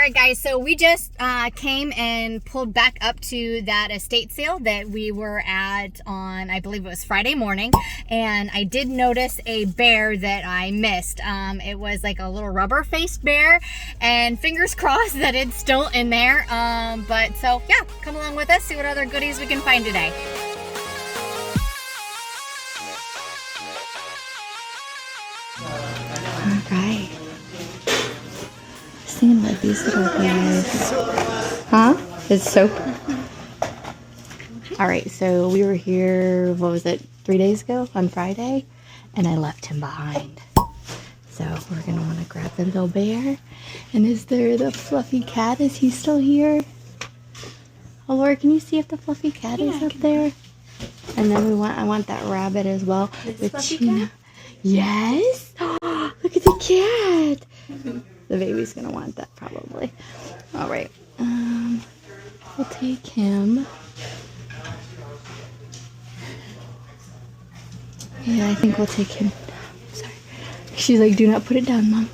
Alright guys, so we just came and pulled back up to that estate sale that we were at on, I believe it was Friday morning, and I did notice a bear that I missed. It was like a little rubber-faced bear, and fingers crossed that it's still in there. But so yeah, come along with us, see what other goodies we can find today. Alright. Seeing what these little guys. Huh? It's soap. Alright, so we were here, what was it, 3 days ago on Friday? And I left him behind. So we're going to want to grab the little bear. And is there the fluffy cat? Is he still here? Oh, Laura, can you see if the fluffy cat is up there? And then I want that rabbit as well. This fluffy cat? Yes! Oh, look at the cat! The baby's gonna want that probably. Alright. We'll take him. Yeah, I think we'll take him. Sorry. She's like, do not put it down, Mom.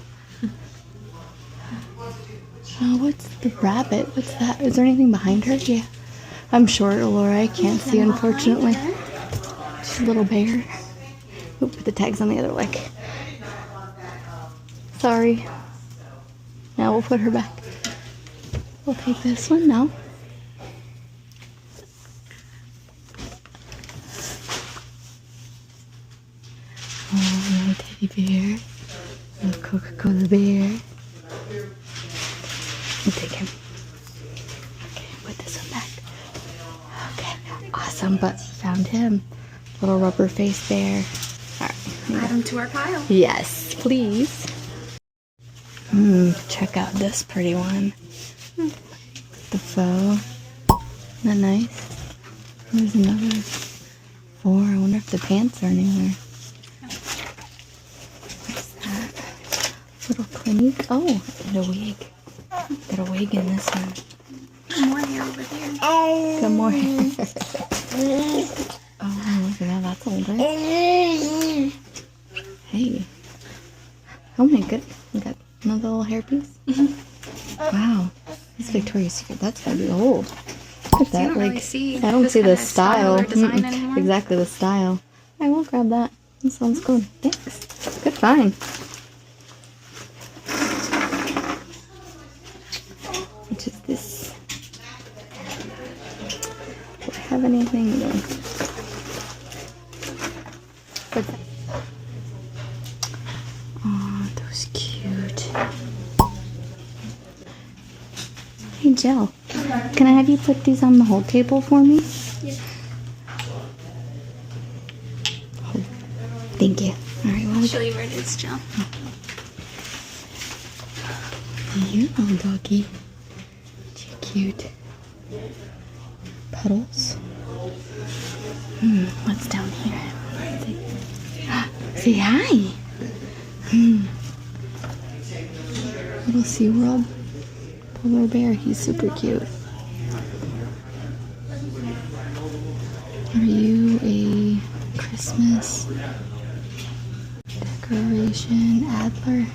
What's the rabbit? What's that? Is there anything behind her? Yeah. I'm short, Laura. I can't see, unfortunately. Just a little bear. Oop, put the tags on the other leg. Sorry. Now we'll put her back. We'll take this one now. Oh, little teddy bear. Little Coca-Cola bear. We'll take him. Okay, put this one back. Okay, awesome, but found him. Little rubber-faced bear. Alright. Add him to our pile. Yes, please. Check out this pretty one. The faux. Isn't that nice? There's another 4. I wonder if the pants are anywhere. What's that? Little clinique. Oh, and a wig. Got a wig in this one. More hair over there. Got more hair. Oh, look at that. That's older. Hey. Oh my goodness. We got another little hairpiece. Wow. This Victoria's Secret. That's gotta be old. Look at that. You don't like, really see I don't this see kind the of style or design anymore. Exactly the style. I will grab that. That sounds good. Thanks. Good find. Which is this? Do I have anything? No. What's that? Oh, those cute. Hey, Jill. Can I have you put these on the whole table for me? Yeah. Oh, thank you. All right, I'll show you where it is, Jill. You little doggy. Too cute. Puddles. What's down here? Say hi. Little SeaWorld polar bear. He's super cute. Are you a Christmas decoration Adler?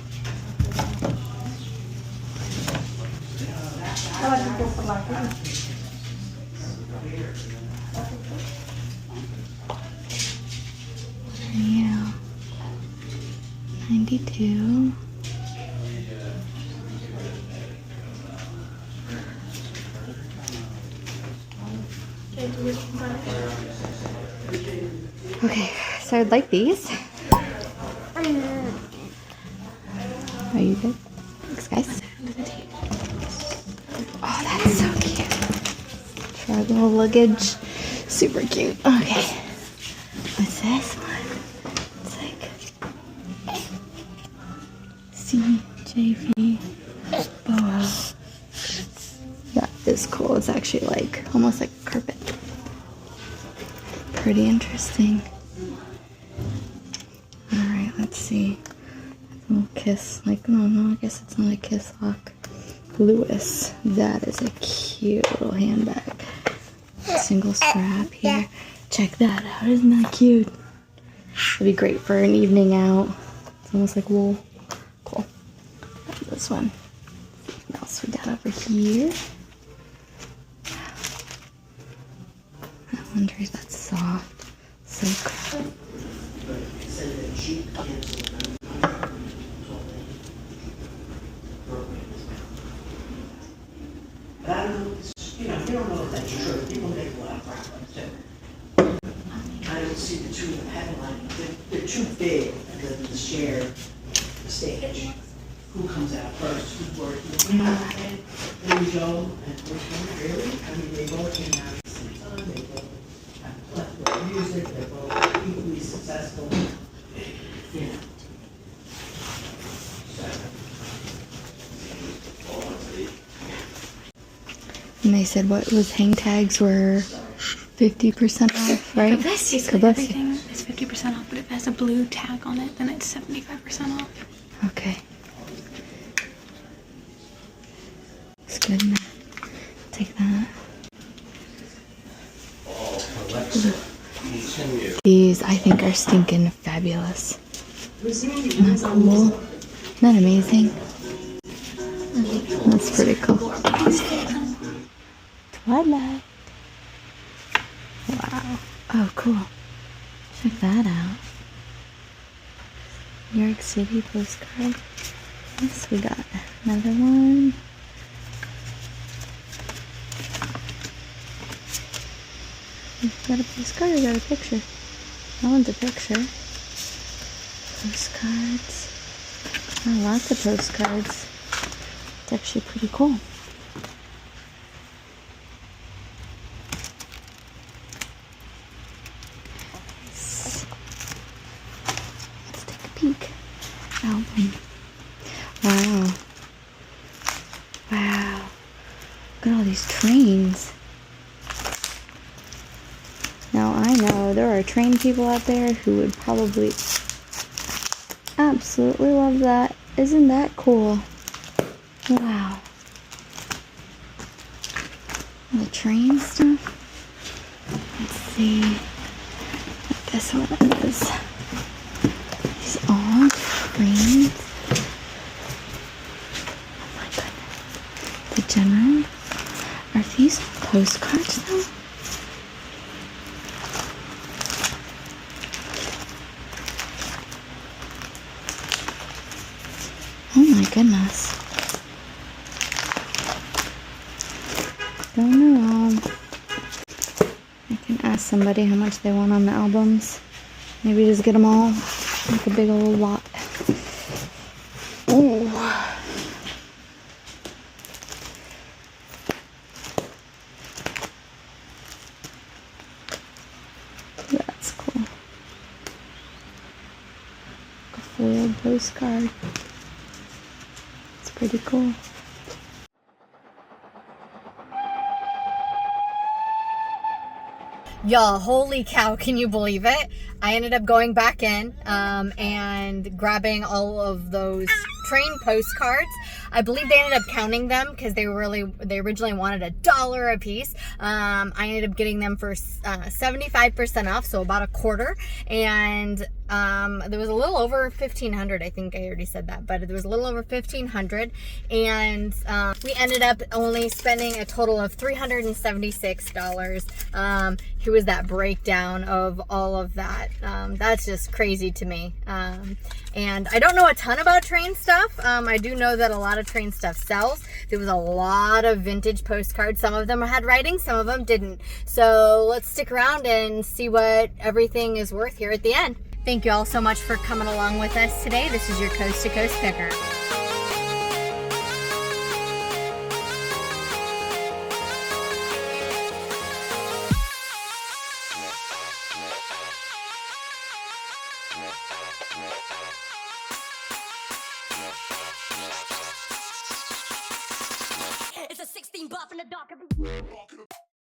Yeah. 92. Okay, so I'd like these. Are you good? Thanks, guys. Oh, that's so cute. Travel luggage. Super cute. Okay. What's this one? It's like CJV boa. That is cool. It's actually like almost like carpet. Pretty interesting. Alright, let's see. A little kiss. Like, oh no, I guess it's not a kiss lock. Lewis. That is a cute little handbag. Single strap here. Check that out. Isn't that cute? It'd be great for an evening out. It's almost like wool. Cool. This one. So we got over here. I wonder if that's soft. So cool. But I don't know, you don't know if that's true. People make a lot of problems too. I don't see the two of them headlining. They're too big to share the stage. Who comes out first? Who's working? There you go. And which one really? I mean, they both came out at the same time. They both have plethora of music. They're both equally successful. You know. And they said what was hang tags were 50% off, right? Kabessi said everything is 50% off, but if it has a blue tag on it, then it's 75% off. Okay. It's good enough. Take that. These, I think, are stinking fabulous. Isn't that cool? Isn't that amazing? That's pretty cool. Twilight. Wow. Oh, cool. Check that out. New York City postcard. Yes, we got another one. We've got a postcard, we got a picture. That one's a picture. Postcards. Oh, lots of postcards. It's actually pretty cool. Let's take a peek. Album. Wow. Wow. Look at all these trains. Now I know there are train people out there who would probably absolutely love that. Isn't that cool? Wow. The train stuff. Let's see. I guess what it is. These all trains. Oh my goodness. The general. Are these postcards though? Oh my goodness. Don't know. I can ask somebody how much they want on the albums. Maybe just get them all. Like a big old lot. Oh. That's cool. A foiled postcard. It's pretty cool. Y'all, holy cow, can you believe it? I ended up going back in and grabbing all of those train postcards. I believe they ended up counting them because they originally wanted $1 a piece. I ended up getting them for 75% off, so about a quarter. And there was a little over 1,500. I think I already said that, but there was a little over 1,500. And we ended up only spending a total of $376. Here was that breakdown of all of that. That's just crazy to me. And I don't know a ton about train stuff. I do know that a lot of train stuff sells. There was a lot of vintage postcards. Some of them had writing, some of them didn't. So let's stick around and see what everything is worth here at the end. Thank you all so much for coming along with us today. This is your Coast to Coast Picker.